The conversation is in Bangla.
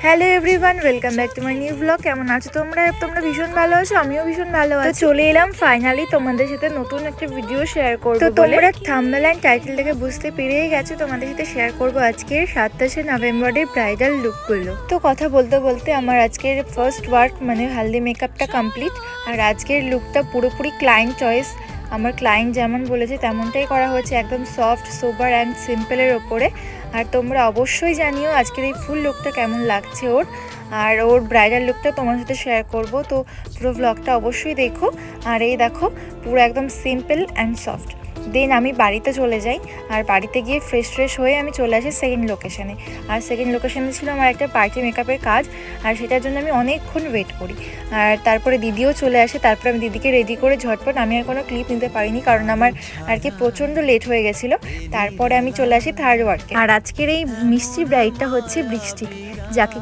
Hello everyone, welcome back to my new blog. কেমন আছো তোমরা? ভীষণ ভালো আছো, আমিও ভীষণ ভালো আছি। চলে এলাম ফাইনালি তোমাদের সাথে নতুন একটা ভিডিও শেয়ার করব। তো তোমরা থাম্বনেল এন্ড টাইটেল থেকে বুঝতে পেরেই গেছো, তোমাদের সাথে শেয়ার করব আজকের 27শে নভেম্বরের ব্রাইডাল লুকগুলো। তো কথা বলতে বলতে আমার আজকের ফার্স্ট ওয়ার্ক মানে হালদি মেকআপটা কমপ্লিট। আর আজকের লুকটা পুরোপুরি ক্লায়েন্ট চয়েস। আমার ক্লায়েন্ট যেমন বলেছে তেমনটাই করা হয়েছে, একদম সফট সোবার অ্যান্ড সিম্পলের ওপরে। আর তোমরা অবশ্যই জানিও আজকের এই ফুল লুকটা কেমন লাগছে ওর। আর ওর ব্রাইডাল লুকটা তোমার সাথে শেয়ার করব, তো পুরো ব্লগটা অবশ্যই দেখো। আর এই দেখো পুরো একদম সিম্পল অ্যান্ড সফট। দেন আমি বাড়িতে চলে যাই, আর বাড়িতে গিয়ে ফ্রেশ হয়ে আমি চলে আসি সেকেন্ড লোকেশানে। আর সেকেন্ড লোকেশানে ছিল আমার একটা পার্টি মেকআপের কাজ, আর সেটার জন্য আমি অনেকক্ষণ ওয়েট করি। আর তারপরে দিদিও চলে আসে, তারপরে আমি দিদিকে রেডি করে ঝটপট, আমি আর কোনো ক্লিপ নিতে পারিনি কারণ আমার আর কি প্রচণ্ড লেট হয়ে গেছিলো। তারপরে আমি চলে আসি থার্ড ওয়ার্কে। আর আজকের এই মিষ্টি ব্রাইডটা হচ্ছে বৃষ্টি, যাকে